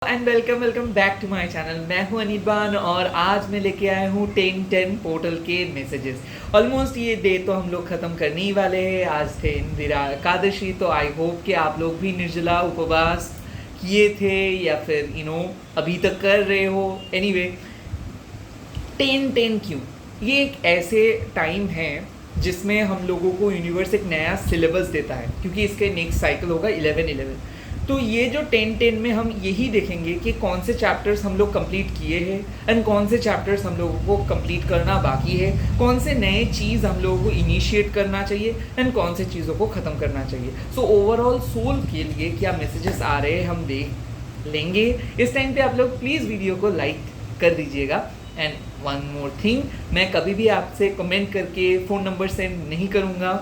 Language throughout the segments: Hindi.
And welcome back to my channel. मैं हूं अनिबान और आज मैं लेके आया हूं 10-10 पोर्टल के मैसेजेस। ऑलमोस्ट ये डे तो हम लोग ख़त्म करने ही वाले हैं। आज थे इंदिरा एकादशी, तो आई होप कि आप लोग भी निर्जला उपवास किए थे या फिर अभी तक कर रहे हो। एनीवे 10-10 क्यों? ये एक ऐसे टाइम है जिसमें हम लोगों को यूनिवर्स एक नया सिलेबस देता है, क्योंकि इसके नेक्स्ट साइकिल होगा 11-11। तो ये जो 10-10 में हम यही देखेंगे कि कौन से चैप्टर्स हम लोग कंप्लीट किए हैं एंड कौन से चैप्टर्स हम लोगों को कंप्लीट करना बाकी है, कौन से नए चीज़ हम लोगों को इनिशिएट करना चाहिए एंड कौन से चीज़ों को ख़त्म करना चाहिए। सो ओवरऑल सोल के लिए क्या मैसेजेस आ रहे हैं हम देख लेंगे। इस टाइम पे आप लोग प्लीज़ वीडियो को लाइक कर दीजिएगा। एंड वन मोर थिंग, मैं कभी भी आपसे कमेंट करके फ़ोन नंबर सेंड नहीं करूँगा,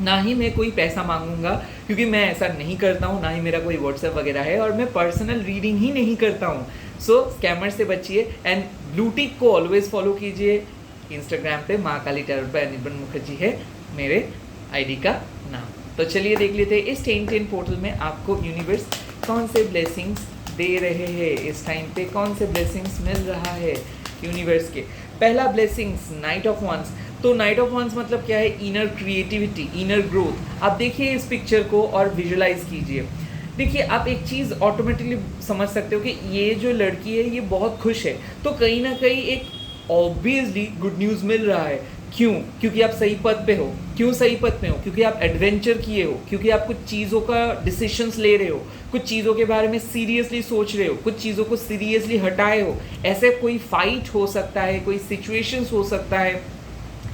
ना ही मैं कोई पैसा मांगूंगा, क्योंकि मैं ऐसा नहीं करता हूँ। ना ही मेरा कोई व्हाट्सएप वगैरह है और मैं पर्सनल रीडिंग ही नहीं करता हूँ। सो स्कैमर से बचिए एंड ब्लू टिक को ऑलवेज फॉलो कीजिए। इंस्टाग्राम पे महाकाली टैरोट पे अनिर्बन मुखर्जी है मेरे आईडी का नाम। तो चलिए देख लेते हैं इस 10-10 पोर्टल में आपको यूनिवर्स कौन से ब्लेसिंग्स दे रहे हैं। इस टाइम पे कौन से ब्लेसिंग्स मिल रहा है यूनिवर्स के। पहला ब्लेसिंग्स नाइट ऑफ वंस। तो नाइट ऑफ वंस मतलब क्या है? Inner creativity, inner growth. आप देखिए इस पिक्चर को और विजुलाइज कीजिए। देखिए आप एक चीज़ ऑटोमेटिकली समझ सकते हो कि ये जो लड़की है ये बहुत खुश है, तो कहीं ना कहीं एक ऑब्वियसली गुड न्यूज़ मिल रहा है। क्यों? क्योंकि आप सही पद पे हो। क्यों सही पद पे हो? क्योंकि आप एडवेंचर किए हो, क्योंकि आप कुछ चीज़ों का डिसीशंस ले रहे हो, कुछ चीज़ों के बारे में सीरियसली सोच रहे हो, कुछ चीज़ों को सीरियसली हटाए हो। ऐसे कोई फाइट हो सकता है, कोई सिचुएशंस हो सकता है,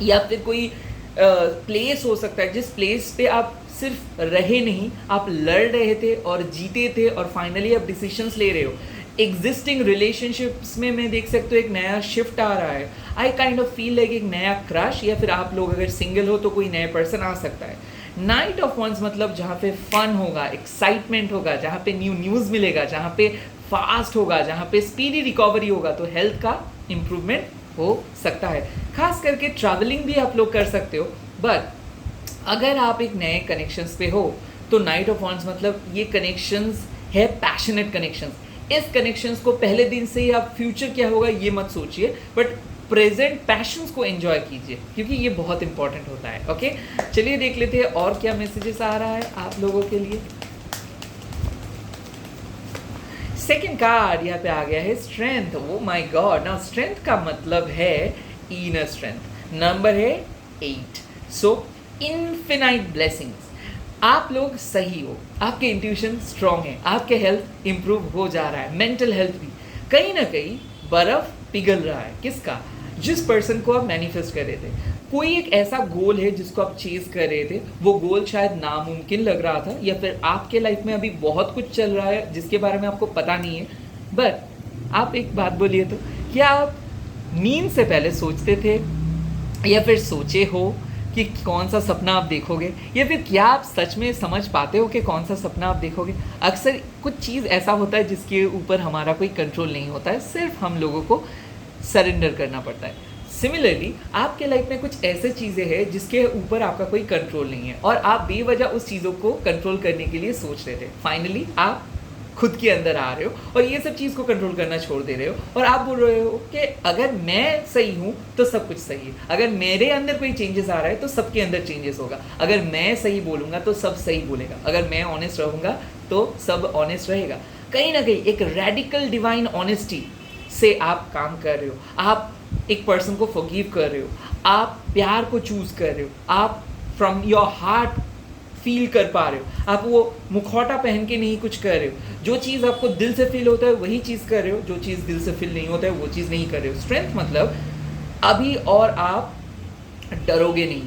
या फिर कोई प्लेस हो सकता है जिस प्लेस पे आप सिर्फ रहे नहीं, आप लड़ रहे थे और जीते थे और फाइनली आप डिसीजंस ले रहे हो। एग्जिस्टिंग रिलेशनशिप्स में मैं देख सकते हो एक नया शिफ्ट आ रहा है। I kind of feel like एक नया क्रश, या फिर आप लोग अगर सिंगल हो तो कोई नया पर्सन आ सकता है। नाइट ऑफ वंस मतलब जहाँ पे फन होगा, एक्साइटमेंट होगा, जहाँ पे न्यूज़ मिलेगा, जहाँ पे फास्ट होगा, जहाँ पे स्पीडी रिकवरी होगा, तो हेल्थ का इम्प्रूवमेंट हो सकता है। खास करके ट्रैवलिंग भी आप लोग कर सकते हो। बट अगर आप एक नए कनेक्शंस पे हो तो नाइट ऑफ वंस मतलब ये कनेक्शंस है पैशनेट कनेक्शंस। इस कनेक्शंस को पहले दिन से ही आप फ्यूचर क्या होगा ये मत सोचिए, बट प्रेजेंट पैशंस को एंजॉय कीजिए, क्योंकि ये बहुत इंपॉर्टेंट होता है। ओके, चलिए देख लेते हैं और क्या मैसेजेस आ रहा है आप लोगों के लिए। सेकेंड कार्ड यहाँ पे आ गया है strength. Oh my God, now strength का मतलब है इनर स्ट्रेंथ। नंबर है 8। सो इनफिनाइट ब्लेसिंग्स। आप लोग सही हो, आपके इंट्यूशन स्ट्रांग है, आपके हेल्थ इंप्रूव हो जा रहा है, मेंटल हेल्थ भी। कहीं ना कहीं बर्फ पिघल रहा है। किसका? जिस पर्सन को आप मैनिफेस्ट कर रहे थे। कोई एक ऐसा गोल है जिसको आप चेज कर रहे थे, वो गोल शायद नामुमकिन लग रहा था, या फिर आपके लाइफ में अभी बहुत कुछ चल रहा है जिसके बारे में आपको पता नहीं है। बट आप एक बात बोलिए तो, क्या आप नींद से पहले सोचते थे या फिर सोचे हो कि कौन सा सपना आप देखोगे, या फिर क्या आप सच में समझ पाते हो कि कौन सा सपना आप देखोगे? अक्सर कुछ चीज़ ऐसा होता है जिसके ऊपर हमारा कोई कंट्रोल नहीं होता है, सिर्फ हम लोगों को सरेंडर करना पड़ता है। सिमिलरली आपके लाइफ में कुछ ऐसे चीज़ें हैं जिसके ऊपर आपका कोई कंट्रोल नहीं है और आप बेवजह उस चीज़ों को कंट्रोल करने के लिए सोच रहे थे। फाइनली आप खुद के अंदर आ रहे हो और ये सब चीज़ को कंट्रोल करना छोड़ दे रहे हो, और आप बोल रहे हो कि अगर मैं सही हूँ तो सब कुछ सही है, अगर मेरे अंदर कोई चेंजेस आ रहा है तो सबके अंदर चेंजेस होगा, अगर मैं सही बोलूँगा तो सब सही बोलेगा, अगर मैं ऑनेस्ट रहूँगा तो सब ऑनेस्ट रहेगा। कहीं ना कहीं एक रेडिकल डिवाइन ऑनेस्टी से आप काम कर रहे हो। आप एक पर्सन को फॉरगिव कर रहे हो, आप प्यार को चूज कर रहे हो, आप फ्रॉम योर हार्ट फील कर पा रहे हो। आप वो मुखौटा पहन के नहीं कुछ कर रहे हो। जो चीज़ आपको दिल से फील होता है वही चीज़ कर रहे हो, जो चीज़ दिल से फील नहीं होता है वो चीज़ नहीं कर रहे हो। स्ट्रेंथ मतलब अभी और आप डरोगे नहीं,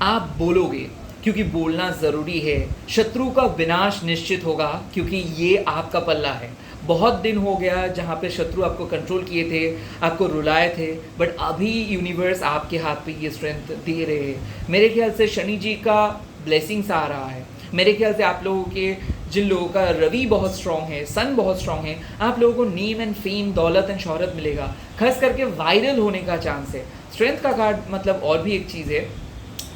आप बोलोगे, क्योंकि बोलना ज़रूरी है। शत्रु का विनाश निश्चित होगा, क्योंकि ये आपका पल्ला है। बहुत दिन हो गया जहाँ पे शत्रु आपको कंट्रोल किए थे, आपको रुलाए थे, बट अभी यूनिवर्स आपके हाथ पे ये स्ट्रेंथ दे रहे हैं। मेरे ख्याल से शनि जी का ब्लेसिंग्स आ रहा है। मेरे ख्याल से आप लोगों के, जिन लोगों का रवि बहुत स्ट्रांग है, सन बहुत स्ट्रांग है, आप लोगों को नेम एंड फेम, दौलत एंड शोहरत मिलेगा। खास करके वायरल होने का चांस है। स्ट्रेंथ का कार्ड मतलब और भी एक चीज़ है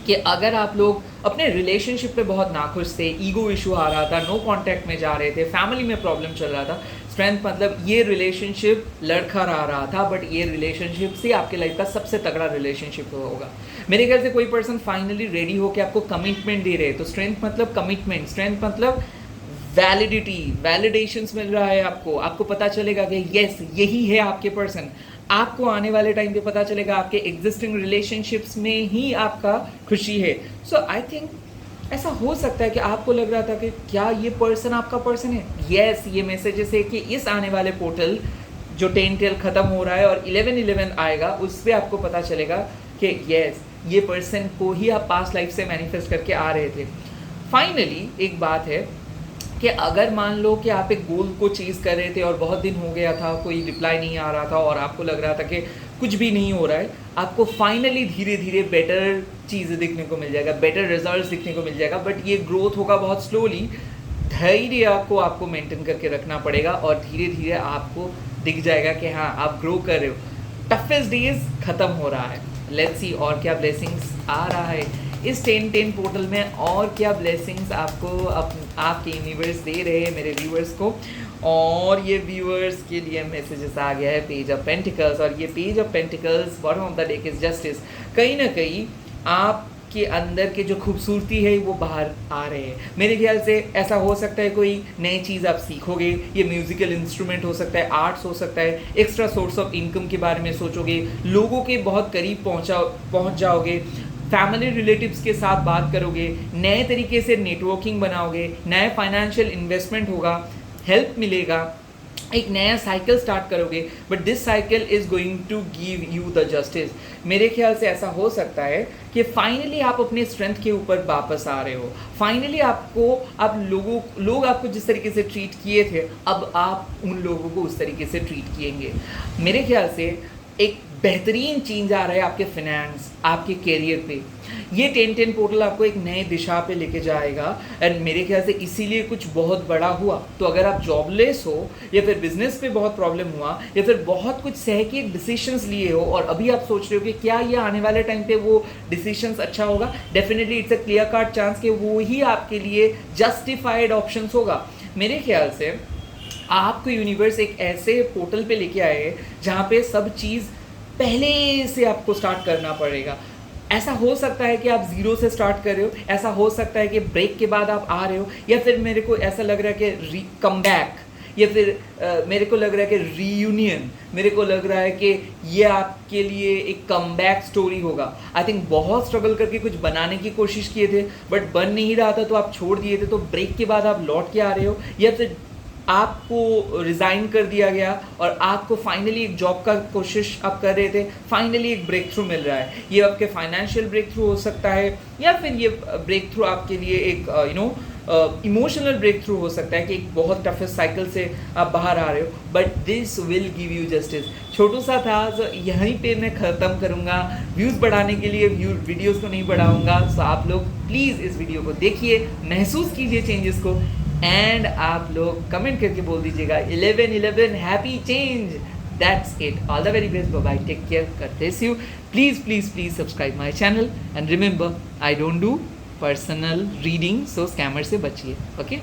कि अगर आप लोग अपने रिलेशनशिप पे बहुत नाखुश थे, ईगो इशू आ रहा था, नो कांटेक्ट में जा रहे थे, फैमिली में प्रॉब्लम चल रहा था, स्ट्रेंथ मतलब ये रिलेशनशिप लड़खड़ा रहा था, बट ये रिलेशनशिप से आपके लाइफ का सबसे तगड़ा रिलेशनशिप होगा। मेरे ख्याल से कोई पर्सन फाइनली रेडी होकर आपको कमिटमेंट दे रहे, तो स्ट्रेंथ मतलब कमिटमेंट, स्ट्रेंथ मतलब वैलिडिटी, वैलिडेशंस मिल रहा है आपको, आपको पता चलेगा कि यस यही है आपके पर्सन। आपको आने वाले टाइम पे पता चलेगा आपके एग्जिस्टिंग रिलेशनशिप्स में ही आपका खुशी है। सो आई थिंक ऐसा हो सकता है कि आपको लग रहा था कि क्या ये पर्सन आपका पर्सन है। यस ये मैसेजेस है कि इस आने वाले पोर्टल जो 10-12 ख़त्म हो रहा है और 11-11 आएगा, उस पर आपको पता चलेगा कि यस ये पर्सन को ही आप पास्ट लाइफ से मैनिफेस्ट करके आ रहे थे। फाइनली एक बात है कि अगर मान लो कि आप एक गोल को चेज़ कर रहे थे और बहुत दिन हो गया था, कोई रिप्लाई नहीं आ रहा था और आपको लग रहा था कि कुछ भी नहीं हो रहा है, आपको फाइनली धीरे धीरे बेटर चीज़ें दिखने को मिल जाएगा, बेटर रिजल्ट्स दिखने को मिल जाएगा। बट ये ग्रोथ होगा बहुत स्लोली, धैर्य आपको मेंटेन करके रखना पड़ेगा और धीरे धीरे आपको दिख जाएगा कि हाँ आप ग्रो कर रहे हो। टफेस्ट डेज ख़त्म हो रहा है, लेट्स सी और क्या ब्लेसिंग्स आ रहा है इस 10-10 पोर्टल में, और क्या ब्लेसिंग्स आपको आपके यूनिवर्स दे रहे हैं मेरे व्यूअर्स को। और ये व्यूअर्स के लिए मैसेजेस आ गया है पेज ऑफ पेंटिकल्स, और ये page of pentacles bottom of the deck is justice. कहीं ना कहीं आपके अंदर के जो खूबसूरती है वो बाहर आ रहे हैं। मेरे ख्याल से ऐसा हो सकता है कोई नई चीज़ आप सीखोगे, ये म्यूज़िकल इंस्ट्रूमेंट हो सकता है, आर्ट्स हो सकता है, एक्स्ट्रा सोर्स ऑफ इनकम के बारे में सोचोगे, लोगों के बहुत करीब पहुंच जाओगे, फैमिली रिलेटिव्स के साथ बात करोगे, नए तरीके से नेटवर्किंग बनाओगे, नया फाइनेंशियल इन्वेस्टमेंट होगा, हेल्प मिलेगा, एक नया साइकिल स्टार्ट करोगे। But this cycle is going to give you the justice. मेरे ख्याल से ऐसा हो सकता है कि फाइनली आप अपने स्ट्रेंथ के ऊपर वापस आ रहे हो। फाइनली लोग आपको जिस तरीके से ट्रीट किए थे, अब आप उन लोगों को उस तरीके से ट्रीट किएंगे। मेरे ख्याल से एक बेहतरीन चेंज आ रहा है आपके फाइनेंस, आपके करियर पे। ये 10-10 पोर्टल आपको एक नए दिशा पे लेके जाएगा एंड मेरे ख्याल से इसीलिए कुछ बहुत बड़ा हुआ। तो अगर आप जॉबलेस हो या फिर बिजनेस पे बहुत प्रॉब्लम हुआ या फिर बहुत कुछ सह के डिसीशंस लिए हो और अभी आप सोच रहे हो कि क्या ये आने वाले टाइम पे वो डिसीशंस अच्छा होगा, definitely it's a clear cut chance कि वो ही आपके लिए जस्टिफाइड ऑप्शंस होगा। मेरे ख्याल से आपको यूनिवर्स एक ऐसे पोर्टल पे लेके आए हैं जहाँ पे सब चीज़ पहले से आपको स्टार्ट करना पड़ेगा। ऐसा हो सकता है कि आप ज़ीरो से स्टार्ट कर रहे हो, ऐसा हो सकता है कि ब्रेक के बाद आप आ रहे हो, या फिर मेरे को ऐसा लग रहा है कि कम बैक, या फिर मेरे को लग रहा है कि रीयूनियन, मेरे को लग रहा है कि ये आपके लिए एक कम बैक स्टोरी होगा। आई थिंक बहुत स्ट्रगल करके कुछ बनाने की कोशिश किए थे बट बन नहीं रहा था तो आप छोड़ दिए थे, तो ब्रेक के बाद आप लौट के आ रहे हो, या फिर आपको रिज़ाइन कर दिया गया और आपको फाइनली एक जॉब का कोशिश आप कर रहे थे, फाइनली एक ब्रेक थ्रू मिल रहा है। ये आपके फाइनेंशियल ब्रेक थ्रू हो सकता है या फिर ये ब्रेक थ्रू आपके लिए एक इमोशनल ब्रेक थ्रू हो सकता है कि एक बहुत टफेस्ट साइकिल से आप बाहर आ रहे हो, but this will give you justice. छोटू सा था तो यहीं पे मैं ख़त्म करूँगा। व्यूज़ बढ़ाने के लिए वीडियोज़ को नहीं बढ़ाऊँगा, सो आप लोग प्लीज़ इस वीडियो को देखिए, महसूस कीजिए चेंजेस को, एंड आप लोग कमेंट करके बोल दीजिएगा 11-11 happy change. That's it, all the very best, bye bye, take care, God bless you. Please subscribe my channel and remember I don't do personal reading, so scammer से बचिए। ओके।